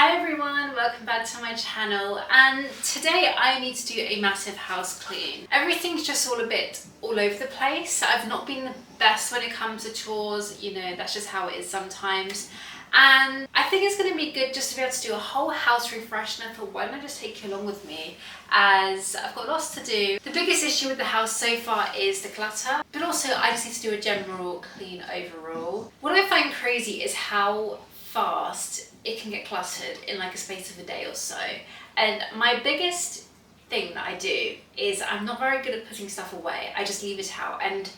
Hi everyone, welcome back to my channel, and today I need to do a massive house clean. Everything's just all a bit all over the place. I've not been the best when it comes to chores, you know, that's just how it is sometimes. And I think it's going to be good just to be able to do a whole house refresh, and I thought, why don't I just take you along with me, as I've got lots to do. The biggest issue with the house so far is the clutter, but also I just need to do a general clean overall. What I find crazy is how fast it can get cluttered in like a space of a day or so. And my biggest thing that I do is I'm not very good at putting stuff away. I just leave it out, and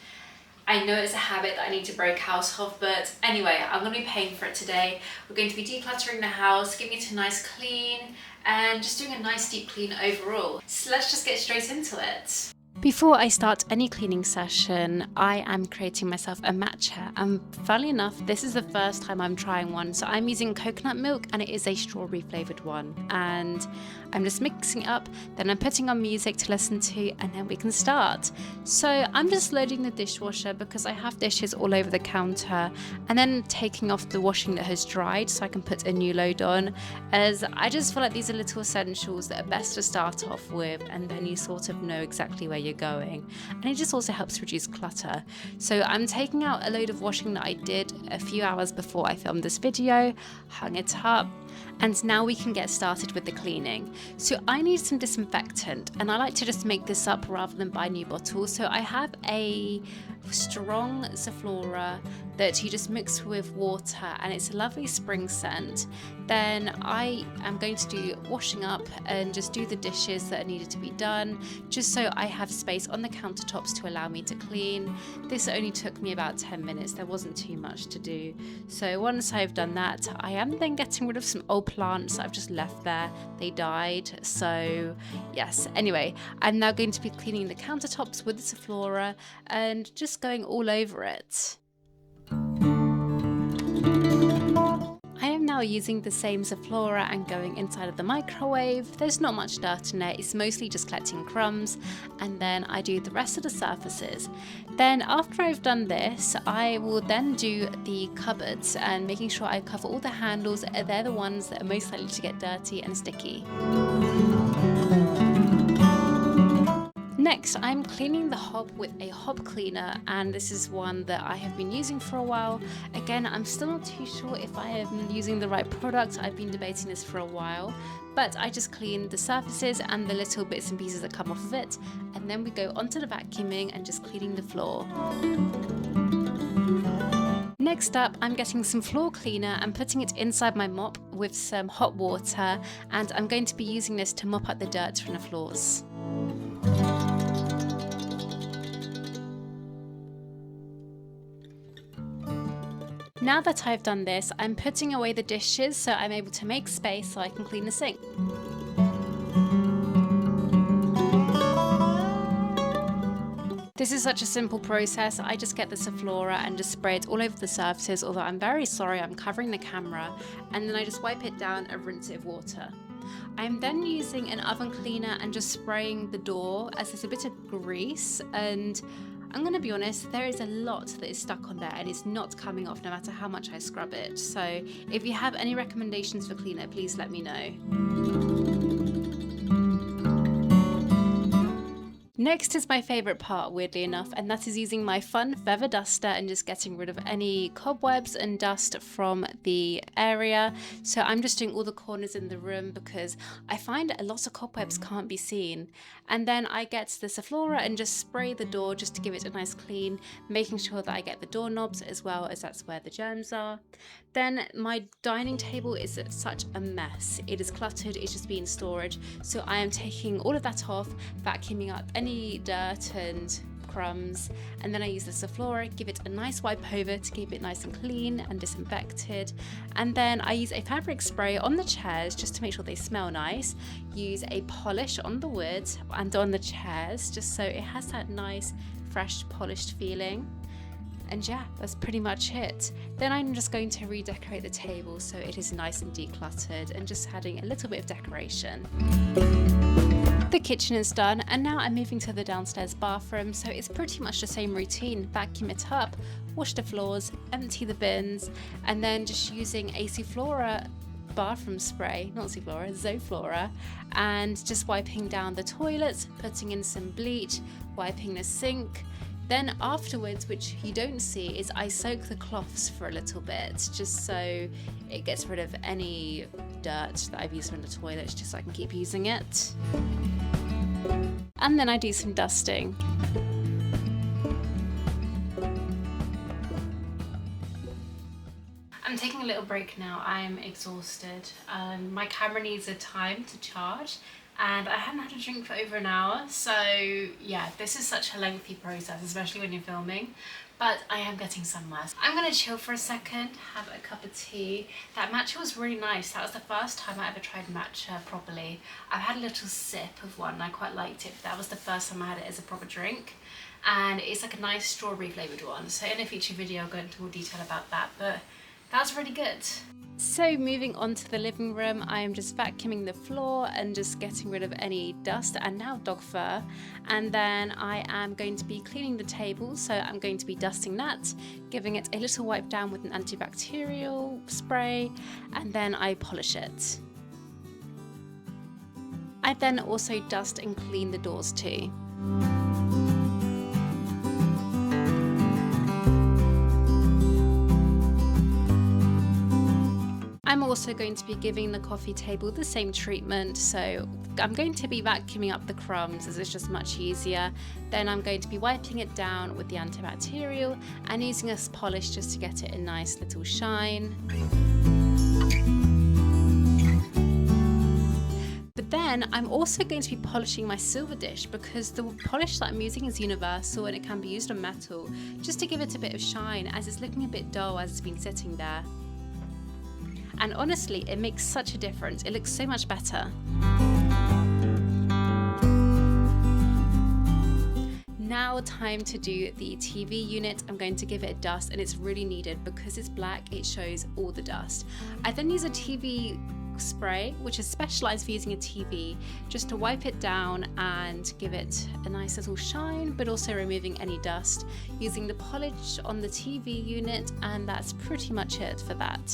I know it's a habit that I need to break out of, but anyway, I'm going to be paying for it today. We're going to be decluttering the house, giving it a nice clean, and just doing a nice deep clean overall. So let's just get straight into it. Before I start any cleaning session, I am creating myself a matcha, and funnily enough, this is the first time I'm trying one. So I'm using coconut milk, and it is a strawberry flavoured one, and I'm just mixing it up, then I'm putting on music to listen to, and then we can start. So I'm just loading the dishwasher because I have dishes all over the counter, and then taking off the washing that has dried so I can put a new load on, as I just feel like these are little essentials that are best to start off with, and then you sort of know exactly where you're going, and it just also helps reduce clutter. So I'm taking out a load of washing that I did a few hours before I filmed this video, hung it up, and now we can get started with the cleaning. So I need some disinfectant, and I like to just make this up rather than buy new bottles. So I have a strong Zaflora that you just mix with water, and it's a lovely spring scent. Then I am going to do washing up and just do the dishes that are needed to be done, just so I have space on the countertops to allow me to clean. This only took me about 10 minutes, there wasn't too much to do. So once I've done that, I am then getting rid of some old plants I've just left there. They died, so yes. Anyway, I'm now going to be cleaning the countertops with the Zaflora and just going all over it. I am now using the same Zaflora and going inside of the microwave. There's not much dirt in it, it's mostly just collecting crumbs, and then I do the rest of the surfaces. Then after I've done this, I will then do the cupboards and making sure I cover all the handles. They're the ones that are most likely to get dirty and sticky. Next, I'm cleaning the hob with a hob cleaner, and this is one that I have been using for a while. Again, I'm still not too sure if I am using the right product. I've been debating this for a while, but I just clean the surfaces and the little bits and pieces that come off of it, and then we go onto the vacuuming and just cleaning the floor. Next up, I'm getting some floor cleaner and putting it inside my mop with some hot water, and I'm going to be using this to mop up the dirt from the floors. Now that I've done this, I'm putting away the dishes so I'm able to make space so I can clean the sink. This is such a simple process. I just get the Zaflora and just spray it all over the surfaces, although I'm very sorry, I'm covering the camera, and then I just wipe it down and rinse it with water. I'm then using an oven cleaner and just spraying the door, as there's a bit of grease, and I'm going to be honest, there is a lot that is stuck on there and it's not coming off no matter how much I scrub it. So if you have any recommendations for cleaner, please let me know. Next is my favourite part, weirdly enough, and that is using my fun feather duster and just getting rid of any cobwebs and dust from the area. So I'm just doing all the corners in the room because I find a lot of cobwebs can't be seen. And then I get the Zaflora and just spray the door just to give it a nice clean, making sure that I get the doorknobs as well, as that's where the germs are. Then my dining table is such a mess. It is cluttered, it's just been storage. So I am taking all of that off, vacuuming up any dirt and crumbs, and then I use the Zaflora, give it a nice wipe over to keep it nice and clean and disinfected, and then I use a fabric spray on the chairs just to make sure they smell nice, use a polish on the wood and on the chairs just so it has that nice fresh polished feeling. And yeah, that's pretty much it. Then I'm just going to redecorate the table so it is nice and decluttered, and just adding a little bit of decoration. The kitchen is done, and now I'm moving to the downstairs bathroom, so it's pretty much the same routine. Vacuum it up, wash the floors, empty the bins, and then just using a Zaflora bathroom spray, not Zoflora, Zoflora, and just wiping down the toilets, putting in some bleach, wiping the sink. Then afterwards, which you don't see, is I soak the cloths for a little bit, just so it gets rid of any dirt that I've used from the toilets, just so I can keep using it. And then I do some dusting. I'm taking a little break now. I'm exhausted. My camera needs a time to charge, and I haven't had a drink for over an hour, so yeah, this is such a lengthy process, especially when you're filming, but I am getting somewhere. I'm gonna chill for a second, have a cup of tea. That matcha was really nice. That was the first time I ever tried matcha properly. I've had a little sip of one and I quite liked it, but that was the first time I had it as a proper drink, and it's like a nice strawberry flavoured one. So in a future video I'll go into more detail about that, but that's really good. So moving on to the living room, I am just vacuuming the floor and just getting rid of any dust and now dog fur. And then I am going to be cleaning the table, so I'm going to be dusting that, giving it a little wipe down with an antibacterial spray, and then I polish it. I then also dust and clean the doors too. I'm also going to be giving the coffee table the same treatment, so I'm going to be vacuuming up the crumbs as it's just much easier. Then I'm going to be wiping it down with the antibacterial and using a polish just to get it a nice little shine. But then I'm also going to be polishing my silver dish, because the polish that I'm using is universal and it can be used on metal, just to give it a bit of shine as it's looking a bit dull as it's been sitting there. And honestly, it makes such a difference. It looks so much better. Now time to do the TV unit. I'm going to give it a dust, and it's really needed because it's black, it shows all the dust. I then use a TV spray, which is specialized for using a TV, just to wipe it down and give it a nice little shine, but also removing any dust, using the polish on the TV unit, and that's pretty much it for that.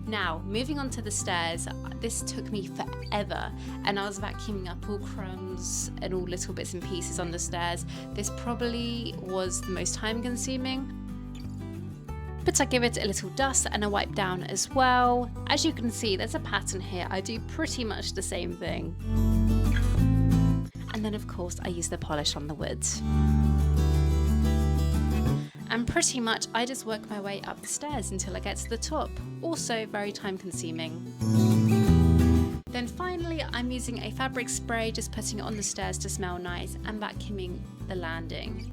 Now, moving on to the stairs, this took me forever, and I was vacuuming up all crumbs and all little bits and pieces on the stairs. This probably was the most time consuming, but I give it a little dust and a wipe down as well. As you can see, there's a pattern here. I do pretty much the same thing. And then of course I use the polish on the wood. And pretty much I just work my way up the stairs until I get to the top. Also very time consuming. Then finally I'm using a fabric spray, just putting it on the stairs to smell nice, and vacuuming the landing.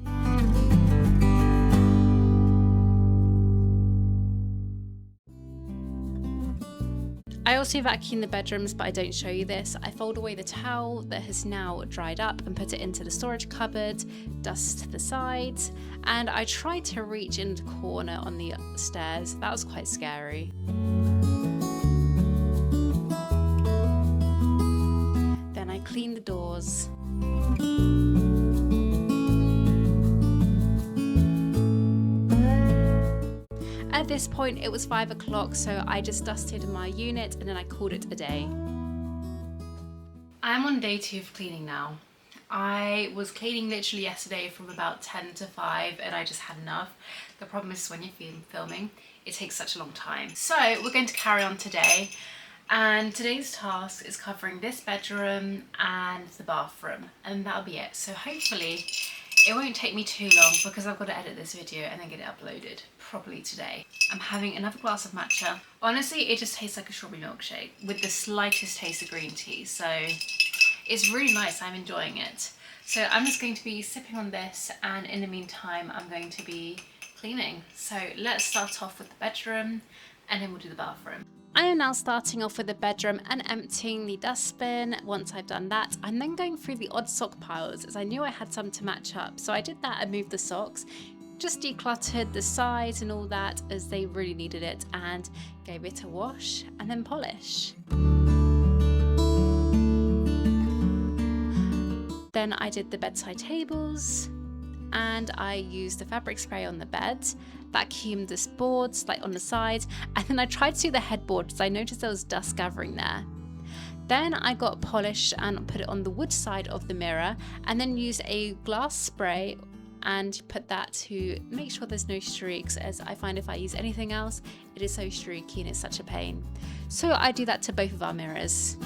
I also vacuum the bedrooms, but I don't show you this. I fold away the towel that has now dried up and put it into the storage cupboard, dust the sides, and I tried to reach in the corner on the stairs. That was quite scary. Then I clean the doors. At this point it was 5 o'clock, so I just dusted my unit and then I called it a day. I'm on day 2 of cleaning now. I was cleaning literally yesterday from about 10 to 5 and I just had enough. The problem is when you're filming, it takes such a long time. So we're going to carry on today, and today's task is covering this bedroom and the bathroom, and that'll be it. So hopefully it won't take me too long, because I've got to edit this video and then get it uploaded properly today. I'm having another glass of matcha. Honestly, it just tastes like a strawberry milkshake with the slightest taste of green tea. So it's really nice, I'm enjoying it. So I'm just going to be sipping on this, and in the meantime, I'm going to be cleaning. So let's start off with the bedroom and then we'll do the bathroom. I am now starting off with the bedroom and emptying the dustbin. Once I've done that, I'm then going through the odd sock piles, as I knew I had some to match up. So I did that and moved the socks, just decluttered the sides and all that, as they really needed it, and gave it a wash and then polish. Then I did the bedside tables, and I used the fabric spray on the bed, vacuumed this boards like on the sides, and then I tried to do the headboard because I noticed there was dust gathering there. Then I got polish and put it on the wood side of the mirror, and then used a glass spray and put that to make sure there's no streaks, as I find if I use anything else it is so streaky and it's such a pain. So I do that to both of our mirrors.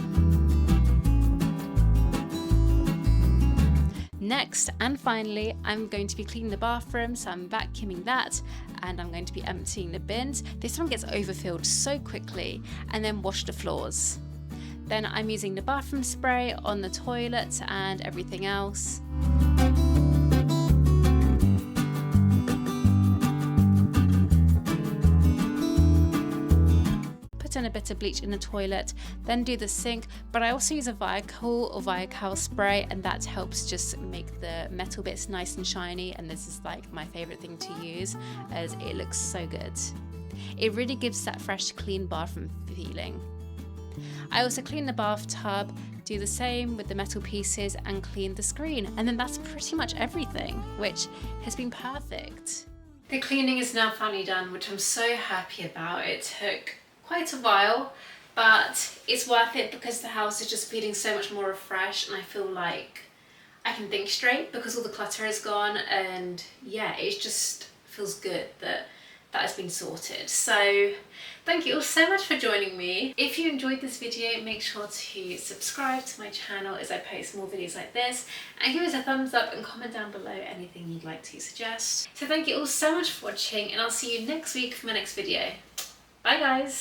Next and finally, I'm going to be cleaning the bathroom, so I'm vacuuming that and I'm going to be emptying the bins. This one gets overfilled so quickly, and then wash the floors. Then I'm using the bathroom spray on the toilet and everything else. Put in a bit of bleach in the toilet, then do the sink, but I also use a Viacool or Viacal spray, and that helps just make the metal bits nice and shiny, and this is like my favorite thing to use as it looks so good. It really gives that fresh, clean bathroom feeling. I also clean the bathtub, do the same with the metal pieces, and clean the screen, and then that's pretty much everything, which has been perfect. The cleaning is now finally done, which I'm so happy about. It took quite a while, but it's worth it because the house is just feeling so much more refreshed, and I feel like I can think straight because all the clutter is gone, and yeah, it just feels good that has been sorted. So thank you all so much for joining me. If you enjoyed this video, make sure to subscribe to my channel as I post more videos like this, and give us a thumbs up and comment down below anything you'd like to suggest. So thank you all so much for watching, and I'll see you next week for my next video. Bye guys!